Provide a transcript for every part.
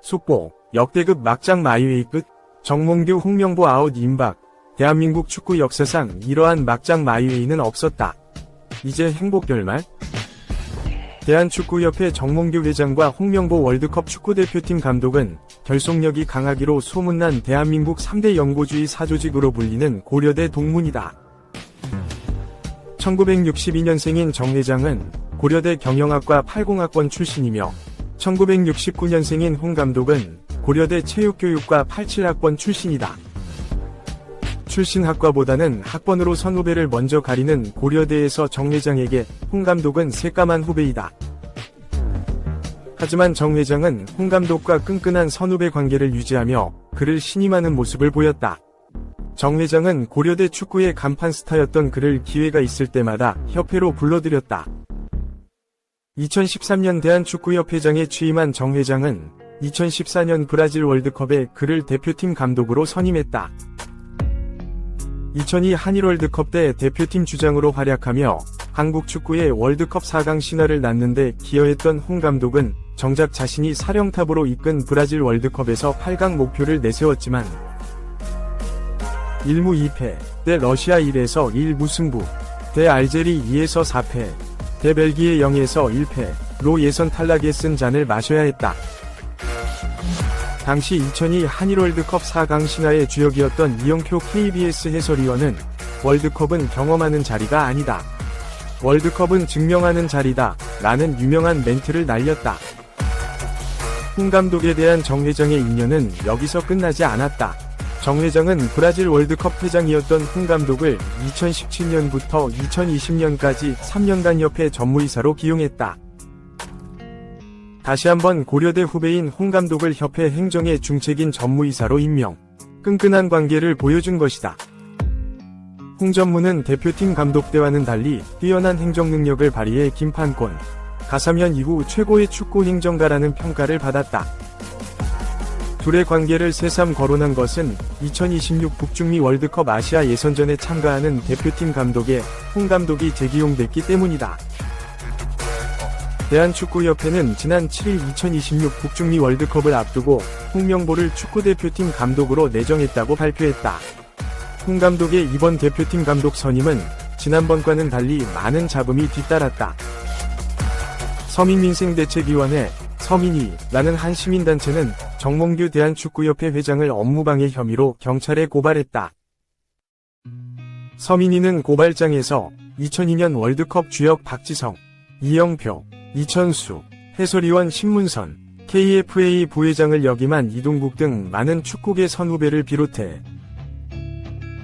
속보, 역대급 막장 마이웨이 끝, 정몽규 홍명보 아웃 임박. 대한민국 축구 역사상 이러한 막장 마이웨이는 없었다. 이제 행복 결말? 대한축구협회 정몽규 회장과 홍명보 월드컵 축구대표팀 감독은 결속력이 강하기로 소문난 대한민국 3대 영고주의 사조직으로 불리는 고려대 동문이다. 1962년생인 정 회장은 고려대 경영학과 80학번 출신이며 1969년생인 홍 감독은 고려대 체육교육과 87학번 출신이다. 출신 학과보다는 학번으로 선후배를 먼저 가리는 고려대에서 정 회장에게 홍 감독은 새까만 후배이다. 하지만 정 회장은 홍 감독과 끈끈한 선후배 관계를 유지하며 그를 신임하는 모습을 보였다. 정 회장은 고려대 축구의 간판 스타였던 그를 기회가 있을 때마다 협회로 불러들였다. 2013년 대한축구협회장에 취임한 정 회장은 2014년 브라질 월드컵에 그를 대표팀 감독으로 선임했다. 2002 한일 월드컵 때 대표팀 주장으로 활약하며 한국 축구의 월드컵 4강 신화를 낳는데 기여했던 홍 감독은 정작 자신이 사령탑으로 이끈 브라질 월드컵에서 8강 목표를 내세웠지만 1무 2패, 대 러시아 1에서 1무승부, 대 알제리 2에서 4패, 대 벨기에 0에서 1패로 예선 탈락에 쓴 잔을 마셔야 했다. 당시 2002 한일 월드컵 4강 신화의 주역이었던 이영표 KBS 해설위원은 월드컵은 경험하는 자리가 아니다. 월드컵은 증명하는 자리다. 라는 유명한 멘트를 날렸다. 홍 감독에 대한 정 회장의 인연은 여기서 끝나지 않았다. 정 회장은 브라질 월드컵 회장이었던 홍 감독을 2017년부터 2020년까지 3년간 협회 전무이사로 기용했다. 다시 한번 고려대 후배인 홍 감독을 협회 행정의 중책인 전무이사로 임명. 끈끈한 관계를 보여준 것이다. 홍 전무는 대표팀 감독 때와는 달리 뛰어난 행정 능력을 발휘해 김판권, 가사면 이후 최고의 축구 행정가라는 평가를 받았다. 둘의 관계를 새삼 거론한 것은 2026 북중미 월드컵 아시아 예선전에 참가하는 대표팀 감독에 홍 감독이 재기용됐기 때문이다. 대한축구협회는 지난 7일 2026 북중미 월드컵을 앞두고 홍명보를 축구대표팀 감독으로 내정했다고 발표했다. 홍 감독의 이번 대표팀 감독 선임은 지난번과는 달리 많은 잡음이 뒤따랐다. 서민민생대책위원회, 서민위라는 한 시민단체는 정몽규 대한축구협회 회장을 업무방해 혐의로 경찰에 고발했다. 서민위는 고발장에서 2002년 월드컵 주역 박지성, 이영표, 이천수, 해설위원 신문선, KFA 부회장을 역임한 이동국 등 많은 축구계 선후배를 비롯해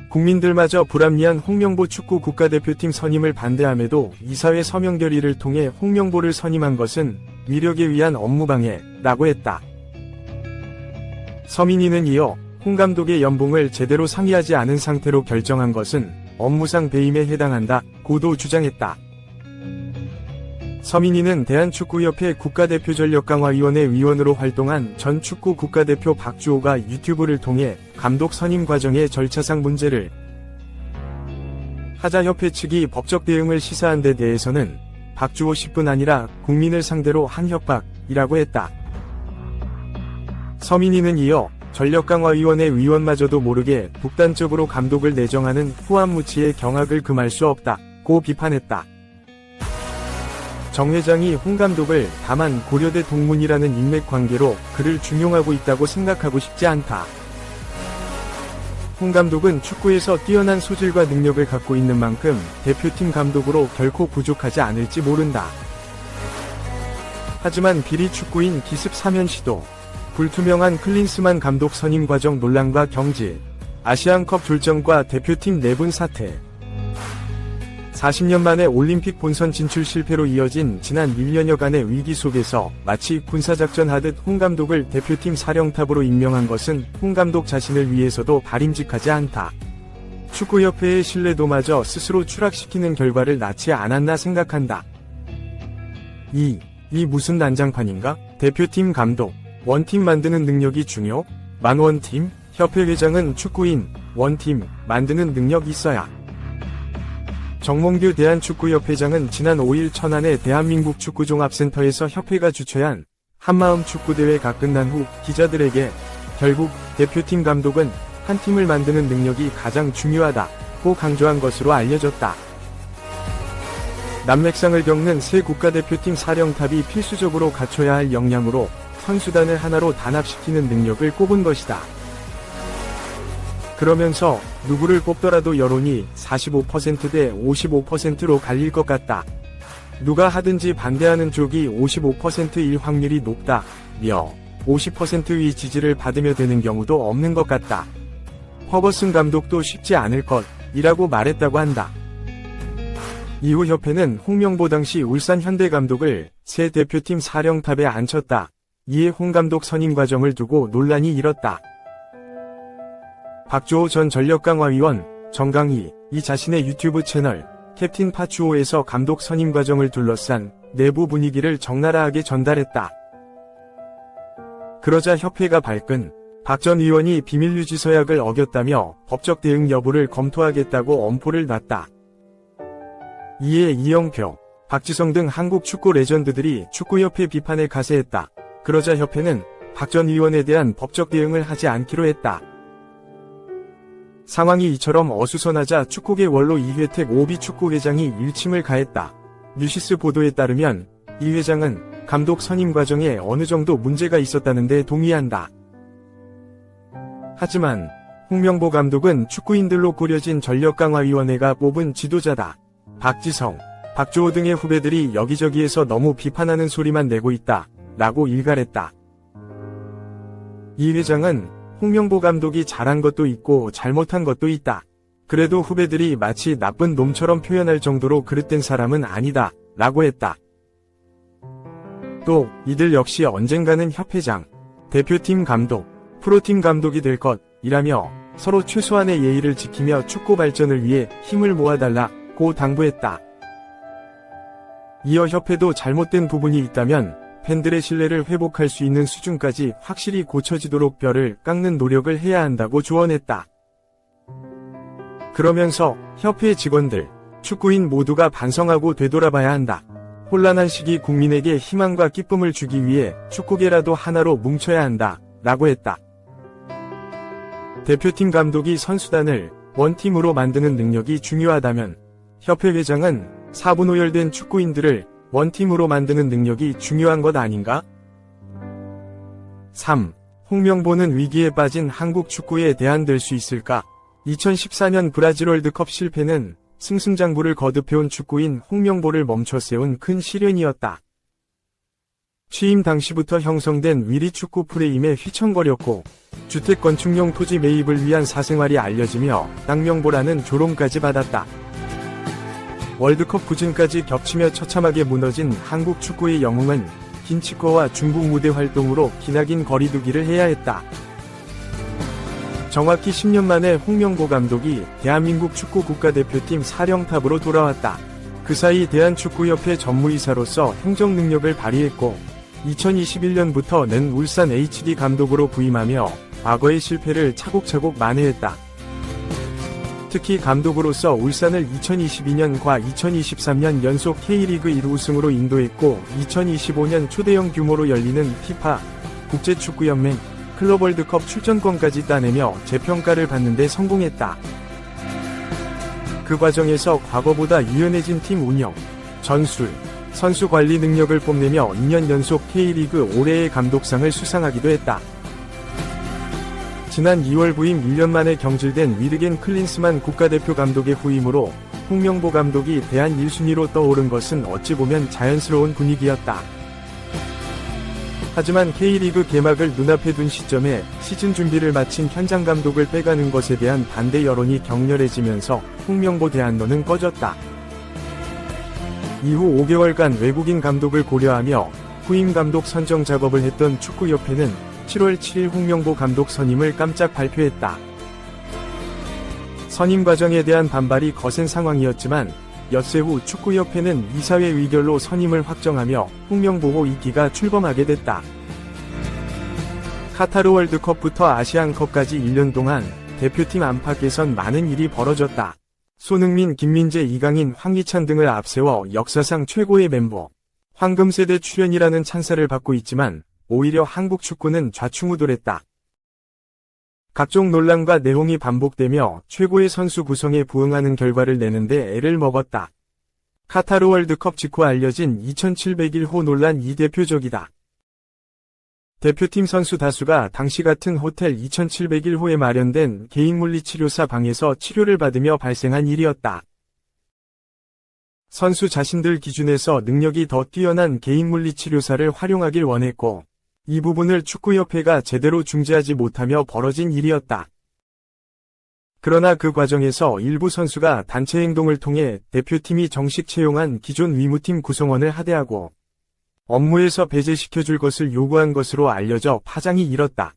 국민들마저 불합리한 홍명보 축구 국가대표팀 선임을 반대함에도 이사회 서명 결의를 통해 홍명보를 선임한 것은 위력에 의한 업무방해라고 했다. 서민위는 이어 홍 감독의 연봉을 제대로 상의하지 않은 상태로 결정한 것은 업무상 배임에 해당한다 고도 주장했다. 서민위는 대한축구협회 국가대표전력강화위원회 위원으로 활동한 전 축구 국가대표 박주호가 유튜브를 통해 감독 선임 과정의 절차상 문제를 하자 협회 측이 법적 대응을 시사한 데 대해서는 박주호 씨뿐 아니라 국민을 상대로 한 협박이라고 했다. 서민위는 이어 전력강화위원회 위원마저도 모르게 독단적으로 감독을 내정하는 후안무치의 경악을 금할 수 없다고 비판했다. 정 회장이 홍 감독을 다만 고려대 동문이라는 인맥관계로 그를 중용하고 있다고 생각하고 싶지 않다. 홍 감독은 축구에서 뛰어난 소질과 능력을 갖고 있는 만큼 대표팀 감독으로 결코 부족하지 않을지 모른다. 하지만 비리 축구인 기습 사면 시도, 불투명한 클린스만 감독 선임 과정 논란과 경질, 아시안컵 졸전과 대표팀 내분 사태, 40년 만에 올림픽 본선 진출 실패로 이어진 지난 1년여간의 위기 속에서 마치 군사작전 하듯 홍 감독을 대표팀 사령탑으로 임명한 것은 홍 감독 자신을 위해서도 바람직하지 않다. 축구협회의 신뢰도마저 스스로 추락시키는 결과를 낳지 않았나 생각한다. 이 무슨 난장판인가? 대표팀 감독, 원팀 만드는 능력이 중요? 만원팀? 협회 회장은 축구인, 원팀, 만드는 능력 있어야 정몽규 대한축구협회장은 지난 5일 천안의 대한민국 축구종합센터에서 협회가 주최한 한마음 축구대회가 끝난 후 기자들에게 결국 대표팀 감독은 한 팀을 만드는 능력이 가장 중요하다고 강조한 것으로 알려졌다. 난맥상을 겪는 새 국가대표팀 사령탑이 필수적으로 갖춰야 할 역량으로 선수단을 하나로 단합시키는 능력을 꼽은 것이다. 그러면서 누구를 뽑더라도 여론이 45% 대 55%로 갈릴 것 같다. 누가 하든지 반대하는 쪽이 55%일 확률이 높다며 50%의 지지를 받으며 되는 경우도 없는 것 같다. 허버슨 감독도 쉽지 않을 것이라고 말했다고 한다. 이후 협회는 홍명보 당시 울산 현대 감독을 새 대표팀 사령탑에 앉혔다. 이에 홍 감독 선임 과정을 두고 논란이 일었다. 박주호 전 전력강화위원, 정강희, 이 자신의 유튜브 채널 캡틴 파추오에서 감독 선임 과정을 둘러싼 내부 분위기를 적나라하게 전달했다. 그러자 협회가 발끈, 박 전 의원이 비밀유지 서약을 어겼다며 법적 대응 여부를 검토하겠다고 엄포를 놨다. 이에 이영표, 박지성 등 한국 축구 레전드들이 축구협회 비판에 가세했다. 그러자 협회는 박 전 의원에 대한 법적 대응을 하지 않기로 했다. 상황이 이처럼 어수선하자 축구계 원로 이회택 오비축구회장이 일침을 가했다. 뉴시스 보도에 따르면 이 회장은 감독 선임 과정에 어느 정도 문제가 있었다는데 동의한다. 하지만 홍명보 감독은 축구인들로 꾸려진 전력강화위원회가 뽑은 지도자다. 박지성, 박주호 등의 후배들이 여기저기에서 너무 비판하는 소리만 내고 있다. 라고 일갈했다. 이 회장은 홍명보 감독이 잘한 것도 있고 잘못한 것도 있다. 그래도 후배들이 마치 나쁜 놈처럼 표현할 정도로 그릇된 사람은 아니다. 라고 했다. 또 이들 역시 언젠가는 협회장, 대표팀 감독, 프로팀 감독이 될 것이라며 서로 최소한의 예의를 지키며 축구 발전을 위해 힘을 모아달라고 당부했다. 이어 협회도 잘못된 부분이 있다면 팬들의 신뢰를 회복할 수 있는 수준까지 확실히 고쳐지도록 뼈를 깎는 노력을 해야 한다고 조언했다. 그러면서 협회 직원들, 축구인 모두가 반성하고 되돌아봐야 한다. 혼란한 시기 국민에게 희망과 기쁨을 주기 위해 축구계라도 하나로 뭉쳐야 한다. 라고 했다. 대표팀 감독이 선수단을 원팀으로 만드는 능력이 중요하다면 협회 회장은 사분오열된 축구인들을 원팀으로 만드는 능력이 중요한 것 아닌가? 3. 홍명보는 위기에 빠진 한국 축구에 대안될 수 있을까? 2014년 브라질 월드컵 실패는 승승장구를 거듭해온 축구인 홍명보를 멈춰세운 큰 시련이었다. 취임 당시부터 형성된 위리 축구 프레임에 휘청거렸고 주택 건축용 토지 매입을 위한 사생활이 알려지며 땅명보라는 조롱까지 받았다. 월드컵 부진까지 겹치며 처참하게 무너진 한국 축구의 영웅은 김치코와 중국 무대 활동으로 기나긴 거리두기를 해야 했다. 정확히 10년 만에 홍명보 감독이 대한민국 축구 국가대표팀 사령탑으로 돌아왔다. 그 사이 대한축구협회 전무이사로서 행정 능력을 발휘했고 2021년부터는 울산 HD 감독으로 부임하며 과거의 실패를 차곡차곡 만회했다. 특히 감독으로서 울산을 2022년과 2023년 연속 K리그 1 우승으로 인도했고 2025년 초대형 규모로 열리는 피파 국제축구연맹 클럽 월드컵 출전권까지 따내며 재평가를 받는 데 성공했다. 그 과정에서 과거보다 유연해진 팀 운영, 전술, 선수 관리 능력을 뽐내며 2년 연속 K리그 올해의 감독상을 수상하기도 했다. 지난 2월 부임 1년 만에 경질된 위르겐 클린스만 국가대표 감독의 후임으로 홍명보 감독이 대한 1순위로 떠오른 것은 어찌 보면 자연스러운 분위기였다. 하지만 K리그 개막을 눈앞에 둔 시점에 시즌 준비를 마친 현장 감독을 빼가는 것에 대한 반대 여론이 격렬해지면서 홍명보 대안론은 꺼졌다. 이후 5개월간 외국인 감독을 고려하며 후임 감독 선정 작업을 했던 축구협회는 7월 7일 홍명보 감독 선임을 깜짝 발표했다. 선임 과정에 대한 반발이 거센 상황이었지만 엿새 후 축구협회는 이사회 의결로 선임을 확정하며 홍명보 2기가 출범하게 됐다. 카타르 월드컵부터 아시안컵까지 1년 동안 대표팀 안팎에선 많은 일이 벌어졌다. 손흥민, 김민재, 이강인, 황희찬 등을 앞세워 역사상 최고의 멤버, 황금세대 출연이라는 찬사를 받고 있지만 오히려 한국 축구는 좌충우돌했다. 각종 논란과 내용이 반복되며 최고의 선수 구성에 부응하는 결과를 내는데 애를 먹었다. 카타르 월드컵 직후 알려진 2701호 논란 이 대표적이다. 대표팀 선수 다수가 당시 같은 호텔 2701호에 마련된 개인 물리치료사 방에서 치료를 받으며 발생한 일이었다. 선수 자신들 기준에서 능력이 더 뛰어난 개인 물리치료사를 활용하길 원했고, 이 부분을 축구협회가 제대로 중재하지 못하며 벌어진 일이었다. 그러나 그 과정에서 일부 선수가 단체 행동을 통해 대표팀이 정식 채용한 기존 위무팀 구성원을 하대하고 업무에서 배제시켜줄 것을 요구한 것으로 알려져 파장이 일었다.